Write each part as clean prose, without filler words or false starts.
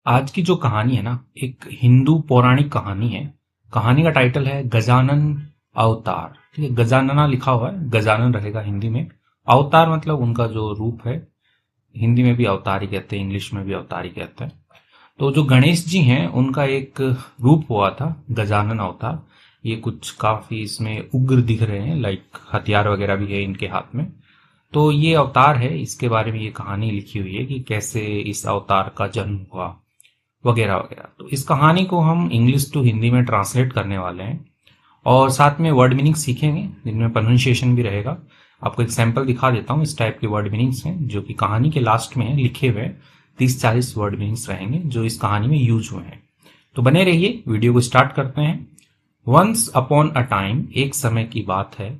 आज की जो कहानी है ना, एक हिंदू पौराणिक कहानी है। कहानी का टाइटल है गजानन अवतार। ठीक है, गजानना लिखा हुआ है, गजानन रहेगा हिंदी में। अवतार मतलब उनका जो रूप है। हिंदी में भी अवतार ही कहते हैं, इंग्लिश में भी अवतार ही कहते हैं। तो जो गणेश जी हैं उनका एक रूप हुआ था गजानन अवतार। ये कुछ काफी इसमें उग्र दिख रहे हैं, लाइक हथियार वगैरह भी है इनके हाथ में। तो ये अवतार है, इसके बारे में ये कहानी लिखी हुई है कि कैसे इस अवतार का जन्म हुआ वगैरह वगैरह। तो इस कहानी को हम इंग्लिश टू हिंदी में ट्रांसलेट करने वाले हैं और साथ में वर्ड मीनिंग सीखेंगे जिनमें प्रोनाउंसिएशन भी रहेगा। आपको एक सैंपल दिखा देता हूँ, इस टाइप के वर्ड मीनिंग्स हैं जो कि कहानी के लास्ट में है लिखे हुए। 30-40 वर्ड मीनिंग्स रहेंगे जो इस कहानी में यूज हुए हैं। तो बने रहिए, वीडियो को स्टार्ट करते हैं। वंस अपॉन अ टाइम, एक समय की बात है,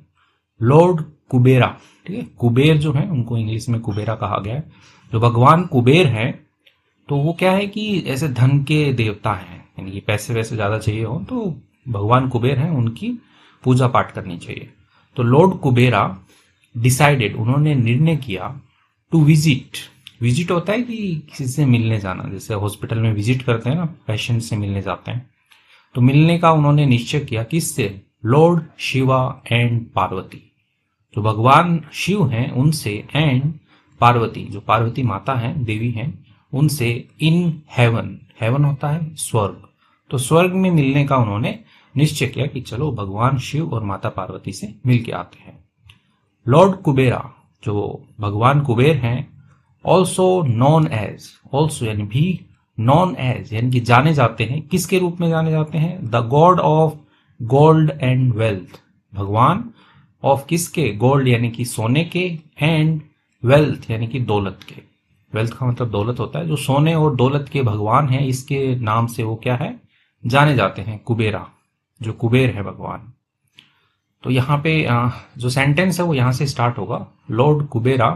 लॉर्ड कुबेरा। ठीक है, कुबेर जो है उनको इंग्लिश में कुबेरा कहा गया है। जो भगवान कुबेर है तो वो क्या है कि ऐसे धन के देवता हैं, यानी कि पैसे वैसे ज्यादा चाहिए हो तो भगवान कुबेर हैं, उनकी पूजा पाठ करनी चाहिए। तो लॉर्ड कुबेरा डिसाइडेड, उन्होंने निर्णय किया, टू विजिट। विजिट होता है कि किसी से मिलने जाना, जैसे हॉस्पिटल में विजिट करते हैं ना, पेशेंट से मिलने जाते हैं। तो मिलने का उन्होंने निश्चय किया, किससे? Lord Shiva and Parvati. जो भगवान शिव हैं उनसे, एंड पार्वती, जो पार्वती माता हैं, देवी हैं, उनसे, इन हेवन। हेवन होता है स्वर्ग, तो स्वर्ग में मिलने का उन्होंने निश्चय किया कि चलो भगवान शिव और माता पार्वती से मिल के आते हैं। लॉर्ड कुबेरा, जो भगवान कुबेर हैं, ऑल्सो नॉन एज, ऑल्सो यानी भी, नॉन एज यानी कि जाने जाते हैं, किसके रूप में जाने जाते हैं? The God of gold and wealth. भगवान ऑफ किसके? गोल्ड यानी कि सोने के, एंड वेल्थ यानी कि दौलत के। वेल्थ का मतलब दौलत होता है। जो सोने और दौलत के भगवान हैं, इसके नाम से वो क्या है, जाने जाते हैं, कुबेरा, जो कुबेर है भगवान। तो यहाँ पे जो सेंटेंस है वो यहाँ से स्टार्ट होगा, लॉर्ड कुबेरा।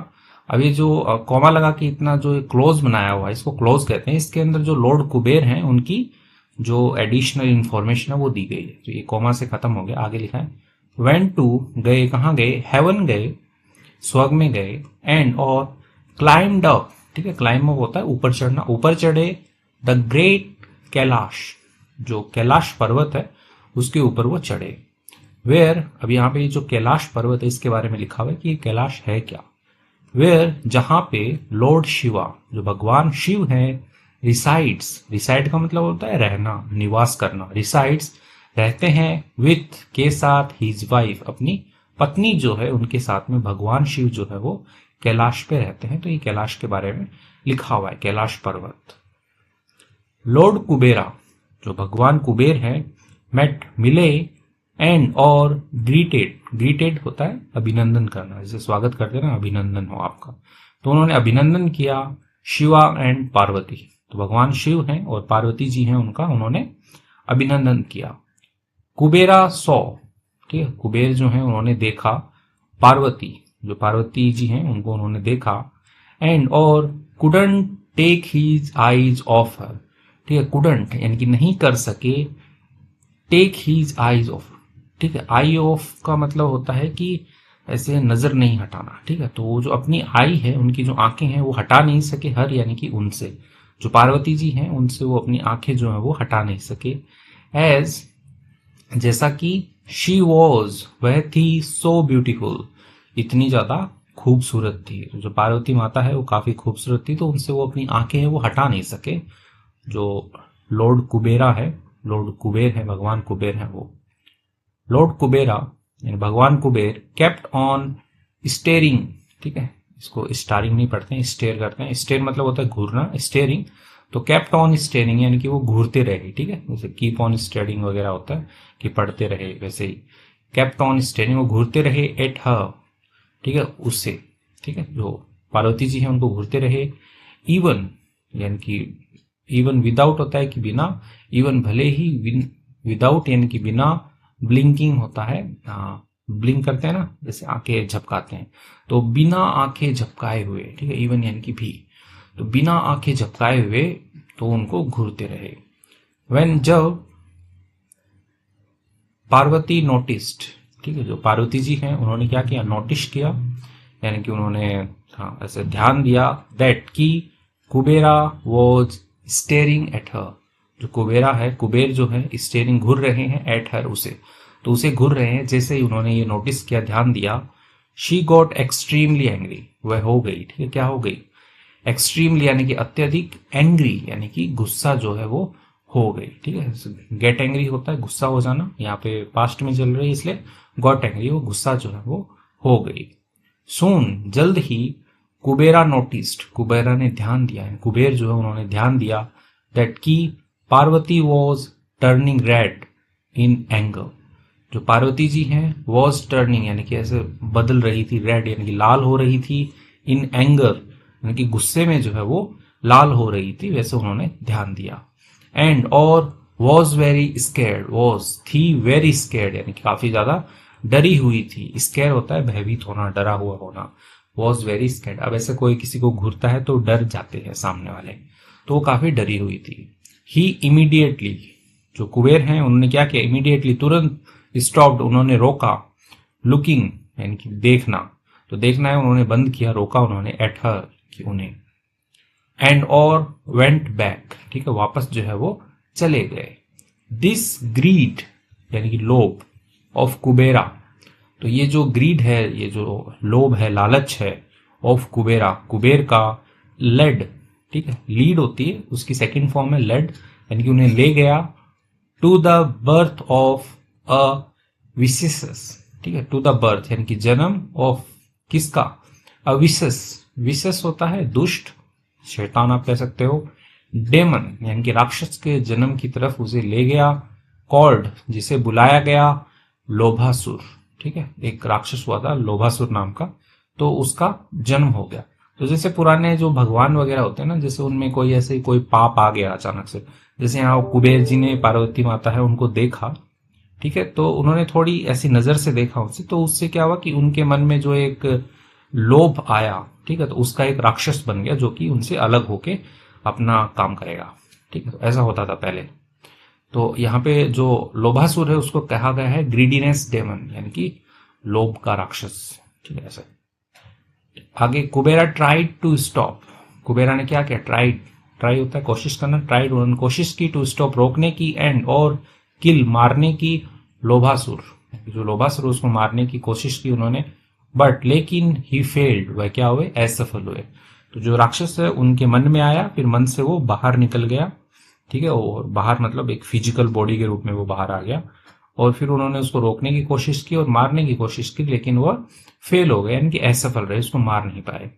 अब ये जो कॉमा लगा के इतना जो क्लोज बनाया हुआ है, इसको क्लोज कहते हैं। इसके अंदर जो लॉर्ड कुबेर हैं उनकी जो एडिशनल इंफॉर्मेशन है वो दी गई है। तो ये कॉमा से खत्म हो गया, आगे लिखा है वेंट टू, गए, कहाँ गए? हेवन गए, स्वर्ग में गए, एंड और क्लाइम्ड अप। ठीक है, क्लाइम अप होता है ऊपर चढ़ना, ऊपर चढ़े, द ग्रेट कैलाश, जो कैलाश पर्वत है उसके ऊपर वो चढ़े। वेयर, अब यहाँ पे जो कैलाश पर्वत है इसके बारे में लिखा हुआ है कि ये कैलाश है क्या। वेयर, जहां पे लॉर्ड शिवा, जो भगवान शिव है, रिसाइड्स, रिसाइड का मतलब होता है रहना, निवास करना, रिसाइड्स रहते हैं, विथ के साथ, हिज वाइफ, अपनी पत्नी जो है उनके साथ में भगवान शिव जो है वो कैलाश पे रहते हैं। तो ये कैलाश के बारे में लिखा हुआ है, कैलाश पर्वत। लॉर्ड कुबेरा, जो भगवान कुबेर हैं, मेट, मिले, एंड और ग्रीटेड, ग्रीटेड होता है अभिनंदन करना, जैसे स्वागत करते हैं ना, अभिनंदन हो आपका। तो उन्होंने अभिनंदन किया शिवा एंड पार्वती, तो भगवान शिव हैं और पार्वती जी हैं उनका, उन्होंने अभिनंदन किया। कुबेरा सौ, ठीक है, कुबेर जो है उन्होंने देखा, पार्वती, जो पार्वती जी हैं उनको उन्होंने देखा, एंड और couldn't take his eyes off her. ठीक है, कुडंट यानी कि नहीं कर सके, टेक हीज आईज ऑफ। ठीक है, आई ऑफ का मतलब होता है कि ऐसे नजर नहीं हटाना। ठीक है, तो वो जो अपनी आई है, उनकी जो आंखें हैं वो हटा नहीं सके, हर यानी कि उनसे, जो पार्वती जी हैं उनसे वो अपनी आंखें जो है वो हटा नहीं सके। एज, जैसा कि, शी वॉज, वह थी, सो ब्यूटीफुल, इतनी ज्यादा खूबसूरत थी। जो पार्वती माता है वो काफी खूबसूरत थी, तो उनसे वो अपनी आंखें हैं वो हटा नहीं सके। जो लॉर्ड कुबेरा है, लॉर्ड कुबेर है, भगवान कुबेर है वो। लॉर्ड कुबेरा यानी भगवान कुबेर, केप्ट ऑन स्टेरिंग। ठीक है, इसको स्टारिंग नहीं पढ़ते हैं, स्टेयर करते हैं। स्टेयर मतलब होता है घूरना, स्टेरिंग। तो केप्ट ऑन स्टेरिंग यानी कि वो घूरते रहे। ठीक है, जैसे कीप ऑन स्टेरिंग वगैरह होता है कि पढ़ते रहे, वैसे ही केप्ट ऑन स्टेरिंग, वो घूरते रहे, एट हर। ठीक है, उससे। ठीक है, जो पार्वती जी हैं उनको घूरते रहे। इवन यानी कि, इवन विदाउट होता है कि बिना, इवन भले ही, विदाउट यानी कि बिना, ब्लिंकिंग होता है, ब्लिंक करते हैं ना, जैसे आंखें झपकाते हैं, तो बिना आंखें झपकाए हुए। ठीक है, इवन यानी कि भी, तो बिना आंखें झपकाए हुए तो उनको घूरते रहे। व्हेन, जब, पार्वती नोटिस्ड। ठीक है, जो पार्वती जी हैं उन्होंने क्या किया, नोटिस किया, यानी कि उन्होंने ऐसे ध्यान दिया, दैट की, कुबेरा वॉज स्टेयरिंग एट हर। जो कुबेरा है, कुबेर जो है, स्टेयरिंग घूर रहे हैं, एट हर उसे, तो उसे घूर रहे हैं। जैसे ही उन्होंने ये नोटिस किया, ध्यान दिया, शी गॉट एक्सट्रीमली एंग्री, वह हो गई, ठीक है, क्या हो गई, एक्सट्रीमली यानी कि अत्यधिक, एंग्री यानी कि गुस्सा जो है वो हो गई, ठीक है। गेट एंग्री होता है गुस्सा हो जाना, यहाँ पे पास्ट में चल रही है इसलिए गॉट एंग्री, वो गुस्सा जो है वो हो गई। सून जल्द ही, कुबेरा नोटिस्ड, कुबेरा ने ध्यान दिया, कुबेर जो है उन्होंने ध्यान दिया, दैट की Parvati was turning red in anger, जो पार्वती जी हैं वॉज टर्निंग यानी कि ऐसे बदल रही थी, रेड यानी कि लाल हो रही थी, इन एंगर यानी कि गुस्से में जो है वो लाल हो रही थी, वैसे उन्होंने ध्यान दिया। एंड और वॉज वेरी स्केर्ड, वॉज थी वेरी स्केर्ड यानी कि काफी ज्यादा डरी हुई थी, स्केयर होता है भयभीत होना, डरा हुआ होना, वॉज वेरी स्केर्ड। अब ऐसे कोई किसी को घूरता है तो डर जाते हैं सामने वाले, तो वो काफी डरी हुई थी। ही इमीडिएटली, जो कुबेर हैं उन्होंने क्या किया, इमीडिएटली तुरंत, स्टॉप्ड उन्होंने रोका, लुकिंग यानी कि देखना, तो देखना है उन्होंने बंद किया, रोका उन्होंने, एट हर कि उन्हें, एंड और वेंट बैक, ठीक है, वापस जो है वो चले गए। दिस ग्रीड यानी कि लोभ, ऑफ कुबेरा, तो ये जो ग्रीड है, ये जो लोभ है, लालच है, ऑफ कुबेरा, कुबेर का, लेड, ठीक है, लीड होती है, उसकी सेकंड फॉर्म है लेड, यानी कि उन्हें ले गया, to the birth of a विशेषस, ठीक है, टू द बर्थ यानी कि जन्म, ऑफ किसका, अविशस, विशेष होता है दुष्ट, शैतान आप कह सकते हो, डेमन यानी कि राक्षस के जन्म की तरफ उसे ले गया, कॉल्ड जिसे बुलाया गया, लोभासुर, ठीक है, एक राक्षस हुआ था लोभासुर नाम का, तो उसका जन्म हो गया। तो जैसे पुराने जो भगवान वगैरह होते हैं ना, जैसे उनमें कोई ऐसे कोई पाप आ गया अचानक से, जैसे यहाँ कुबेर जी ने पार्वती माता है उनको देखा, ठीक है, तो उन्होंने थोड़ी ऐसी नजर से देखा उनसे, तो उससे क्या हुआ कि उनके मन में जो एक लोभ आया, ठीक है, तो उसका एक राक्षस बन गया जो कि उनसे अलग होके अपना काम करेगा, ठीक है, तो ऐसा होता था पहले। तो यहाँ पे जो लोभासुर है उसको कहा गया है ग्रीडीनेस डेमन यानी कि लोभ का राक्षस, ठीक है, ऐसा। आगे कुबेरा ट्राइड टू स्टॉप, कुबेरा ने क्या किया, ट्राई होता है कोशिश करना, ट्राइड उन्होंने कोशिश की, टू स्टॉप रोकने की, एंड और किल मारने की, लोभासुर, जो लोभासुर उसको मारने की कोशिश की उन्होंने, बट लेकिन ही फेल्ड, वह क्या हुए, असफल हुए। तो जो राक्षस है उनके मन में आया, फिर मन से वो बाहर निकल गया, ठीक है, और बाहर मतलब एक फिजिकल बॉडी के रूप में वो बाहर आ गया, और फिर उन्होंने उसको रोकने की कोशिश की और मारने की कोशिश की, लेकिन वह फेल हो गया यानी कि असफल रहे, उसको मार नहीं पाए।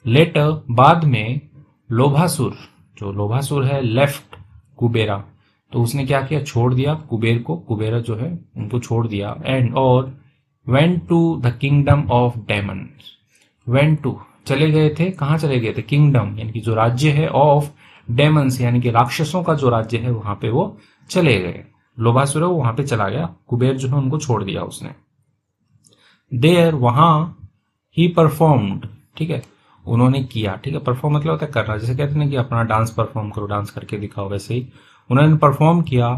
लेटर बाद में, लोभासुर, जो लोभासुर है, लेफ्ट कुबेरा, तो उसने क्या किया, छोड़ दिया कुबेर को, कुबेरा जो है उनको छोड़ दिया, एंड और went to the kingdom of demon, went to चले गए थे, कहां चले गए थे, किंगडम यानी कि जो राज्य है, ऑफ डेमन्स यानी कि राक्षसों का जो राज्य है, वहां पे वो चले गए। लोभासुर वो वहां पे चला गया, कुबेर जो है उनको छोड़ दिया उसने। देयर वहां, ही परफॉर्म्ड, ठीक है, उन्होंने किया, ठीक है, परफॉर्म मतलब होता है करना, जैसे कहते हैं कि अपना डांस परफॉर्म करो, डांस करके दिखाओ, वैसे ही उन्होंने परफॉर्म किया।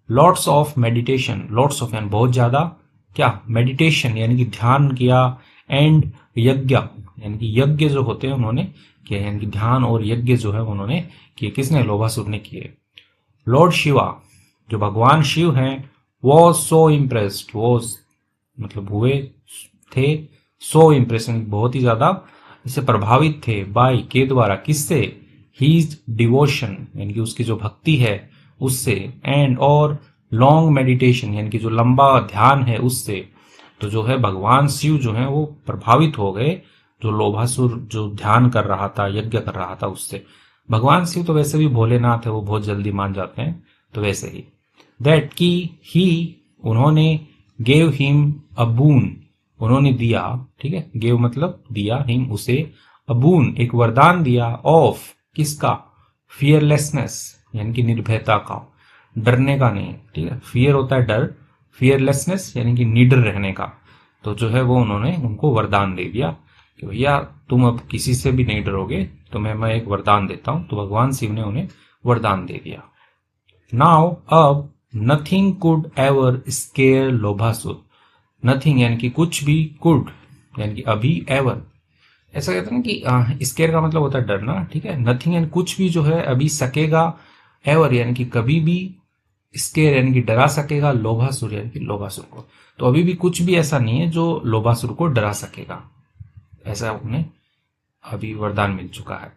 Lots of meditation, lots of यानी बहुत ज्यादा, क्या, मेडिटेशन यानी कि ध्यान किया, एंड यज्ञ यानी कि यज्ञ जो होते हैं उन्होंने किया, यानी कि ध्यान और यज्ञ जो है उन्होंने किए, किसने, लोभासुर ने किए। लॉर्ड शिवा, जो भगवान शिव हैं, वॉज सो इम्प्रेस्ड, वॉज मतलब हुए थे, सो इम्प्रेशन बहुत ही ज्यादा इससे प्रभावित थे, बाय के द्वारा, किससे, हीज डिवोशन यानी कि उसकी जो भक्ति है उससे, एंड और लॉन्ग मेडिटेशन यानी कि जो लंबा ध्यान है उससे। तो जो है भगवान शिव जो है वो प्रभावित हो गए, जो लोभासुर जो ध्यान कर रहा था, यज्ञ कर रहा था, उससे। भगवान शिव तो वैसे भी भोलेनाथ है, वो बहुत जल्दी मान जाते हैं, तो वैसे ही। दैट की ही, उन्होंने, गेव हिम अ बून, उन्होंने दिया, ठीक है, गेव मतलब दिया, हिम उसे, अ बून एक वरदान दिया, ऑफ किसका, फियरलेसनेस यानी कि निर्भयता का, डरने का नहीं, ठीक है, फियर होता है डर, फियरलेसनेस यानी कि निडर रहने का। तो जो है वो उन्होंने उनको वरदान दे दिया कि भैया तुम अब किसी से भी नहीं डरोगे, तुम्हें मैं एक वरदान देता हूं। तो भगवान शिव ने उन्हें वरदान दे दिया। नाउ अब, nothing could ever square Lobhasur, nothing यानी कि कुछ भी, कुड यानी कि अभी, एवर ऐसा कहते हैं ना कि स्केयर का मतलब होता है डरना, ठीक है। नथिंग एंड कुछ भी जो है अभी सकेगा एवर यानी कि कभी भी, स्केयर यानी कि डरा सकेगा, लोभासुर यानी कि लोभासुर को। तो अभी भी कुछ भी ऐसा नहीं है जो लोभासुर को डरा सकेगा, ऐसा उन्हें अभी वरदान मिल चुका है।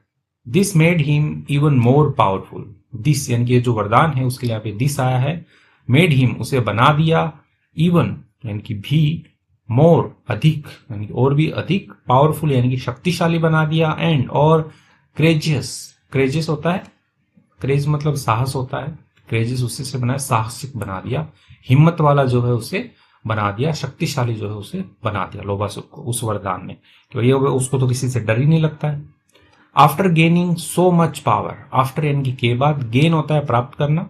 This made him even more powerful. This यानी कि जो वरदान है उसके लिए यहाँ पे दिस आया है। मेड हिम उसे बना दिया, इवन यानी कि भी, मोर अधिक यानी कि और भी अधिक, पावरफुल यानी कि शक्तिशाली बना दिया, एंड और क्रेजियस, क्रेजियस होता है, क्रेज मतलब साहस होता है, क्रेजियस उसी से बना, साहसिक बना दिया, हिम्मत वाला जो है उसे बना दिया, शक्तिशाली जो है उसे बना दिया लोभासुर को उस वरदान ने, कि ये उसको तो किसी से डर ही नहीं लगता है। After gaining so much power, after यानी कि के बाद, गेन होता है प्राप्त करना,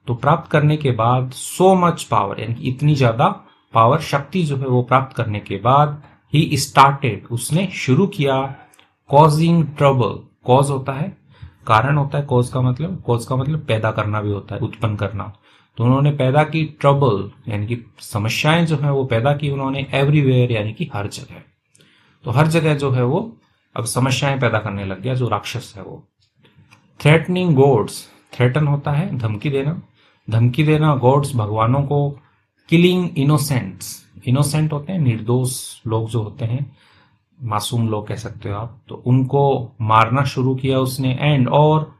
तो प्राप्त करने के बाद सो मच पावर यानी कि इतनी ज्यादा पावर, शक्ति जो है वो प्राप्त करने के बाद, ही स्टार्टेड उसने शुरू किया, कॉजिंग ट्रबल, कॉज होता है कारण होता है, कॉज का मतलब पैदा करना भी होता है, उत्पन्न करना। तो उन्होंने पैदा की ट्रबल यानी कि समस्याएं जो है वो पैदा की उन्होंने, एवरीवेयर यानी कि हर जगह। तो हर जगह जो है वो अब समस्याएं पैदा करने लग गया जो राक्षस है वो। थ्रेटनिंग गॉड्स, थ्रेटन होता है धमकी देना, धमकी देना गॉड्स भगवानों को, किलिंग इनोसेंट्स, इनोसेंट होते हैं निर्दोष लोग जो होते हैं, मासूम लोग कह सकते हो आप, तो उनको मारना शुरू किया उसने, एंड और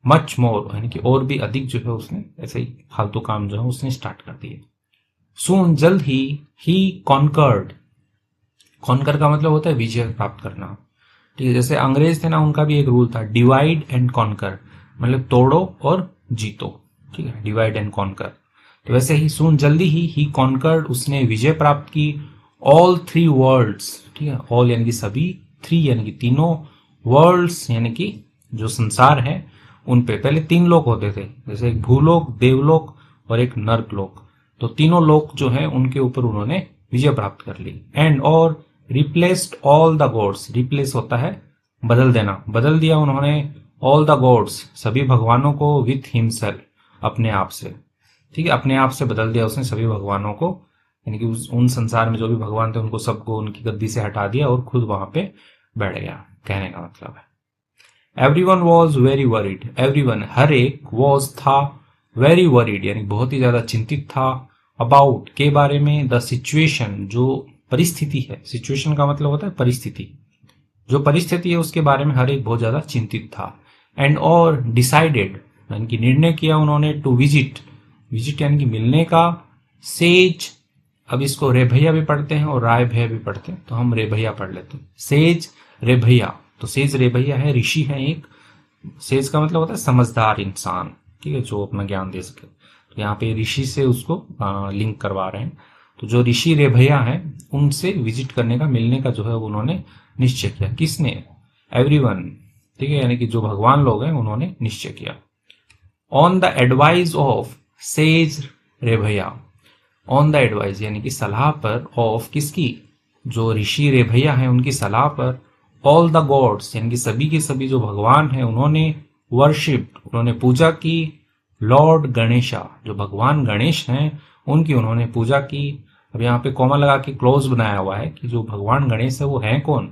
मच मोर यानी कि और भी अधिक जो है उसने ऐसे ही फालतू काम जो है उसने स्टार्ट कर दिए। सून जल्द ही कॉन्कर्ड, कॉन्कर का मतलब होता है विजय प्राप्त करना, ठीक है। जैसे अंग्रेज थे ना, उनका भी एक रूल था, डिवाइड एंड कॉन्कर, मतलब तोड़ो और जीतो, ठीक है, डिवाइड एंड कॉन्कर। तो वैसे ही सून जल्दी ही कॉन्कर्ड उसने विजय प्राप्त की, ऑल थ्री वर्ल्ड्स, ठीक है, ऑल यानी कि सभी, थ्री यानी कि तीनों, वर्ल्ड्स यानी कि जो संसार है उन पे, पहले तीन लोक होते थे, जैसे एक भूलोक, देवलोक और एक नर्क लोक, तो तीनों लोक जो है उनके ऊपर उन्होंने विजय प्राप्त कर ली। एंड और replaced all the gods, replace होता है बदल देना, बदल दिया उन्होंने ऑल द गॉड्स सभी भगवानों को, विथ हिमसेल्फ अपने आप से, ठीक है, अपने आप से बदल दिया उसने सभी भगवानों को, यानी कि उन संसार में जो भी भगवान थे उनको सबको उनकी गद्दी से हटा दिया और खुद वहां पे बैठ गया, कहने का मतलब है। Everyone was very worried, everyone हर एक, वॉज था, वेरी वरीड यानी बहुत ही ज्यादा चिंतित था, अबाउट के बारे में, द सिचुएशन जो परिस्थिति है, सिचुएशन का मतलब होता है परिस्थिति, जो परिस्थिति है उसके बारे में हर एक बहुत ज्यादा चिंतित था। एंड और डिसाइडेड यानी कि निर्णय किया उन्होंने, टू विजिट, विजिट यानी कि मिलने का, सेज, अब इसको रेभैया भी पढ़ते हैं और राय भैया भी पढ़ते हैं, तो हम रेभैया पढ़ लेते हैं, सेज रेभैया। तो सेज रेभैया है, ऋषि है एक, सेज का मतलब होता है समझदार इंसान, ठीक है, जो अपना ज्ञान दे सके, तो यहाँ पे ऋषि से उसको लिंक करवा रहे हैं। तो जो ऋषि रेभैया है उनसे विजिट करने का, मिलने का जो है उन्होंने निश्चय किया, किसने, एवरीवन, ठीक है, यानी कि जो भगवान लोग हैं उन्होंने निश्चय किया। On the advice of sage रेभैया, ऑन द एडवाइस यानी कि सलाह पर, ऑफ किसकी, जो ऋषि रेभैया है उनकी सलाह पर, ऑल द गॉड्स यानी कि सभी के सभी जो भगवान हैं उन्होंने वर्शिप, उन्होंने पूजा की, लॉर्ड गणेशा जो भगवान गणेश हैं उनकी उन्होंने पूजा की। अब यहाँ पे कॉमा लगा के क्लोज बनाया हुआ है कि जो भगवान गणेश है वो हैं कौन,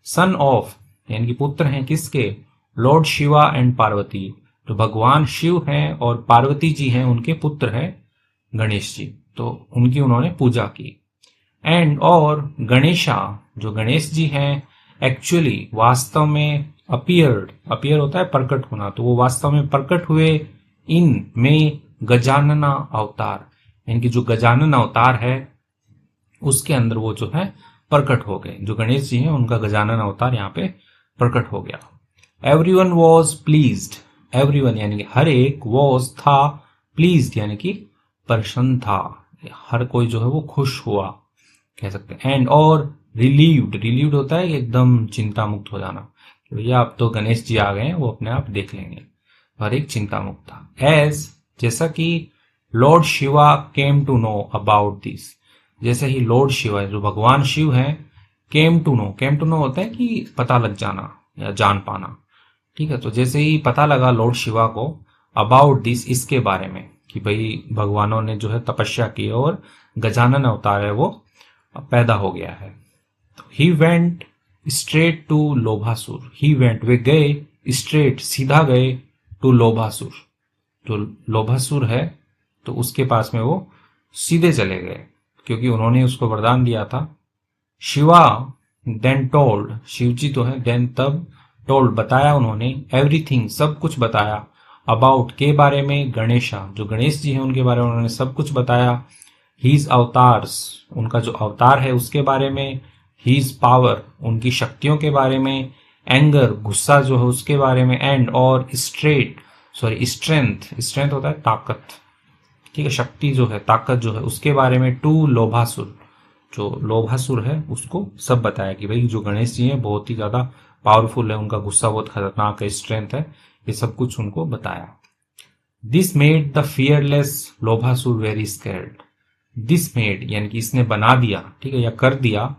सन ऑफ यानी कि पुत्र हैं किसके, लॉर्ड शिवा एंड पार्वती, जो भगवान शिव हैं और पार्वती जी हैं उनके पुत्र हैं गणेश जी, तो उनकी उन्होंने पूजा की। एंड और गणेशा जो गणेश जी हैं, एक्चुअली वास्तव में, अपीयर्ड, अपीयर होता है प्रकट होना, तो वो वास्तव में प्रकट हुए, इन में गजानना अवतार यानी कि जो गजानन अवतार है उसके अंदर वो जो है प्रकट हो गए, जो गणेश जी हैं उनका गजानन अवतार यहाँ पे प्रकट हो गया। एवरीवन वॉज प्लीज्ड, एवरीवन यानी कि हर एक, वॉज था, प्लीज्ड यानी कि प्रसन्न था, हर कोई जो है वो खुश हुआ कह सकते हैं। एंड और रिलीव्ड, रिलीव्ड होता है एकदम चिंता मुक्त हो जाना, भैया अब तो गणेश जी आ गए हैं वो अपने आप देख लेंगे, हर एक चिंता मुक्त था। एज जैसा कि Lord Shiva came to know about this, जैसे ही लॉर्ड शिवा जो भगवान शिव हैं, came to know, came to know होता है कि पता लग जाना या जान पाना, ठीक है, तो जैसे ही पता लगा लॉर्ड शिवा को, अबाउट दिस इसके बारे में, कि भाई भगवानों ने जो है तपस्या की और गजानन अवतार है वो पैदा हो गया है, तो he went straight to Lobhasur, he went, वे गए स्ट्रेट, सीधा गए, टू लोभासुर, जो लोभासुर है तो उसके पास में वो सीधे चले गए क्योंकि उन्होंने उसको वरदान दिया था। शिवा देन टोल्ड, शिवजी तो है, देन तब, टोल्ड बताया उन्होंने, एवरीथिंग सब कुछ बताया, अबाउट के बारे में, गणेशा जो गणेश जी हैं उनके बारे में उन्होंने सब कुछ बताया, हीज अवतार्स उनका जो अवतार है उसके बारे में, हीज पावर उनकी शक्तियों के बारे में, एंगर गुस्सा जो है उसके बारे में, एंड और स्ट्रेंथ, स्ट्रेंथ होता है ताकत, ठीक है, शक्ति जो है ताकत जो है उसके बारे में, टू लोभासुर जो लोभासुर है उसको सब बताया कि भाई जो गणेश जी हैं बहुत ही ज्यादा पावरफुल है, उनका गुस्सा बहुत खतरनाक है, स्ट्रेंथ है, ये सब कुछ उनको बताया। This made the fearless Lobhasur very scared, this made यानी कि इसने बना दिया, ठीक है, या कर दिया,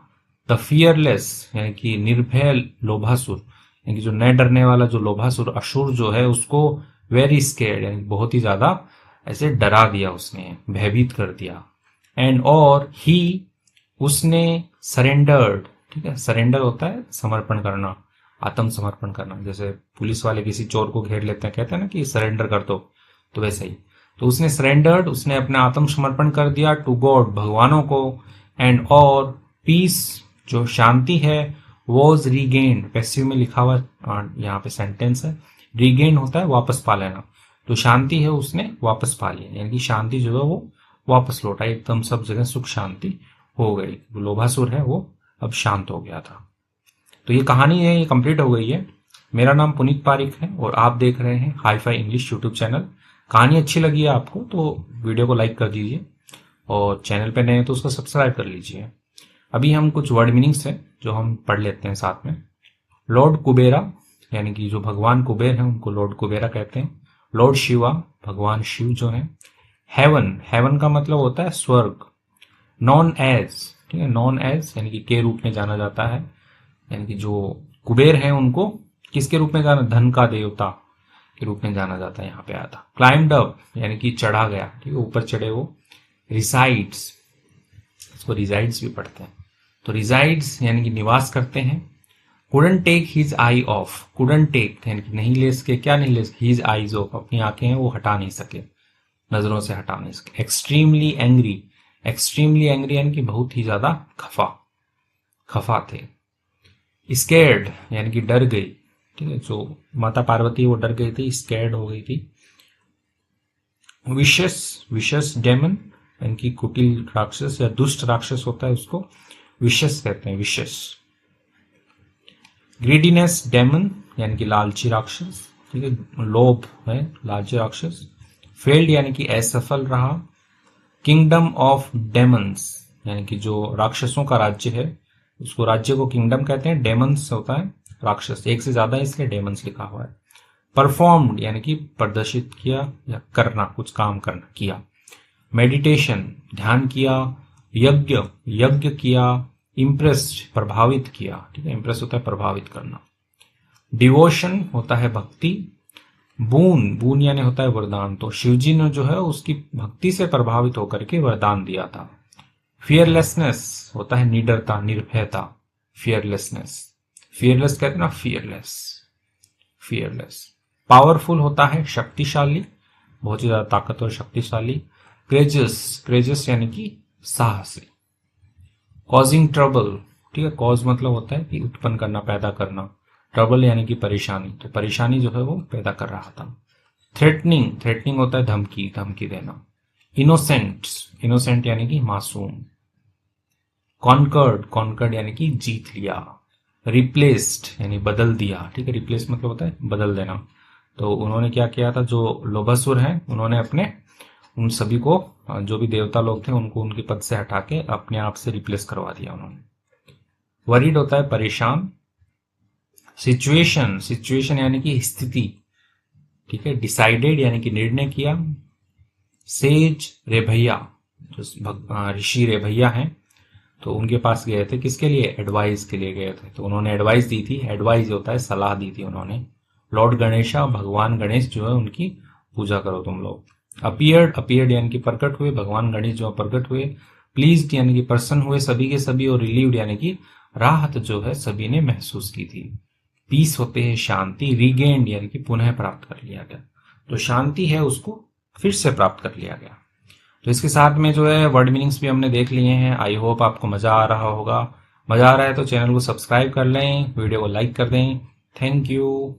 द फियरलेस यानी कि निर्भय लोभासुर यानी कि जो न डरने वाला जो लोभासुर असुर जो है उसको वेरी स्केर्ड यानी बहुत ही ज्यादा ऐसे डरा दिया, उसने भयभीत कर दिया। एंड और ही उसने सरेंडर्ड, ठीक है, सरेंडर होता है समर्पण करना, आत्मसमर्पण करना, जैसे पुलिस वाले किसी चोर को घेर लेते हैं, कहते हैं ना कि सरेंडर कर दो, तो वैसे ही, तो उसने सरेंडर्ड, उसने अपना आत्मसमर्पण कर दिया, टू गॉड भगवानों को, एंड और पीस जो शांति है, वॉज रीगेन्ड, पैसिव में लिखा हुआ यहाँ पे सेंटेंस है, रीगेन्ड होता है वापस पा लेना, तो शांति है उसने वापस पा लिया, यानी कि शांति जो है वो वापस लौटा, एकदम सब जगह सुख शांति हो गई, लोभासुर है वो अब शांत हो गया था। तो ये कहानी है, ये कंप्लीट हो गई है। मेरा नाम पुनीत पारिक है और आप देख रहे हैं hi fi English YouTube channel. कहानी अच्छी लगी है आपको तो वीडियो को लाइक कर दीजिए और चैनल पे नए हैं तो उसको सब्सक्राइब कर लीजिए। अभी हम कुछ वर्ड मीनिंग्स हैं जो हम पढ़ लेते हैं साथ में। लॉर्ड कुबेरा यानी कि जो भगवान कुबेर हैं उनको लॉर्ड कुबेरा कहते हैं। लॉर्ड शिवा भगवान शिव जो है। हेवन, हेवन का मतलब होता है स्वर्ग। नॉन एज, ठीक है, नॉन एज यानी कि के रूप में जाना जाता है, यानी कि जो कुबेर है उनको किसके रूप में जाना, धन का देवता के रूप में जाना जाता है, यहाँ पे आया था। क्लाइम्ड अप यानी कि चढ़ा गया, ठीक है, ऊपर चढ़े वो। रिसाइड्स, इसको रिजाइड्स भी पढ़ते हैं, तो रिजाइड्स यानी कि निवास करते हैं। Couldn't take his eye off, couldn't take यानी कि नहीं ले सके, क्या नहीं ले सके, हिज आईज ऑफ, अपनी आंखें हैं वो हटा नहीं सके, नजरों से हटा नहीं सके। एक्सट्रीमली एंग्री, एक्सट्रीमली एंग्री यानी कि बहुत ही ज्यादा खफा थे। स्कैर्ड यानी कि डर गई, ठीक है, जो माता पार्वती वो डर गई थी, स्कैर्ड हो गई थी। विशस, विशस डेमन यानी कि कुटिल राक्षस या दुष्ट राक्षस होता है उसको विशस कहते हैं, विशस। ग्रीडीनेस डेमन यानी कि लालची राक्षस, ठीक है, लोभ है लालची राक्षस। फेल्ड यानी कि असफल रहा। किंगडम ऑफ डेमन्स यानी कि जो राक्षसों का राज्य है उसको राज्य को किंगडम कहते हैं। डेमन्स होता है राक्षस, एक से ज्यादा है इसलिए डेमन्स लिखा हुआ है। परफॉर्म्ड यानी कि प्रदर्शित किया या करना, कुछ काम करना, किया। मेडिटेशन ध्यान किया। यज्ञ, यज्ञ किया। इम्प्रेस्ड प्रभावित किया, ठीक है, इम्प्रेस होता है प्रभावित करना। डिवोशन होता है भक्ति। बून, बून यानी होता है वरदान, तो शिवजी ने जो है उसकी भक्ति से प्रभावित होकर के वरदान दिया था। फियरलेसनेस होता है निडरता, निर्भयता, फियरलेसनेस, फियरलेस कहते हैं ना, फियरलेस, फियरलेस। पावरफुल होता है शक्तिशाली, बहुत ही ज्यादा ताकतवर, शक्तिशाली। क्रेजस, क्रेजस यानी कि साहसी। कॉजिंग ट्रबल, ठीक है, कॉज मतलब होता है कि उत्पन्न करना, पैदा करना, ट्रबल यानी कि परेशानी, तो परेशानी जो है वो पैदा कर रहा था। थ्रेटनिंग, थ्रेटनिंग होता है धमकी, धमकी देना। इनोसेंट, इनोसेंट यानी कि मासूम। कॉन्कर्ड, कॉन्कर्ड यानी कि जीत लिया। रिप्लेस्ड यानी बदल दिया, ठीक है, रिप्लेस मतलब होता है बदल देना, तो उन्होंने क्या किया था, जो लोभासुर हैं उन्होंने अपने उन सभी को, जो भी देवता लोग थे उनको उनके पद से हटा के अपने आप से रिप्लेस करवा दिया उन्होंने। वरीड होता है परेशान। सिचुएशन, सिचुएशन यानी कि स्थिति, ठीक है। डिसाइडेड यानी कि निर्णय किया। सेज, रेभैया, जो ऋषि रेभैया हैं तो उनके पास गए थे, किसके लिए, एडवाइस के लिए गए थे, तो उन्होंने एडवाइस दी थी। एडवाइस होता है सलाह दी थी उन्होंने। लॉर्ड गणेशा, भगवान गणेश जो है उनकी पूजा करो तुम लोग। अपीयर्ड, अपीयर्ड यानी कि प्रकट हुए, भगवान गणेश जो प्रकट हुए। प्लीज्ड यानी कि प्रसन्न हुए सभी के सभी, और रिलीव्ड यानी कि राहत जो है सभी ने महसूस की थी। पीस होते हैं शांति, रीगेन्ड यानी कि पुनः प्राप्त कर लिया गया। तो शांति है उसको फिर से प्राप्त कर लिया गया। तो इसके साथ में जो है वर्ड मीनिंग्स भी हमने देख लिए हैं। आई होप आपको मजा आ रहा होगा। मजा आ रहा है तो चैनल को सब्सक्राइब कर लें, वीडियो को लाइक कर दें। Thank you.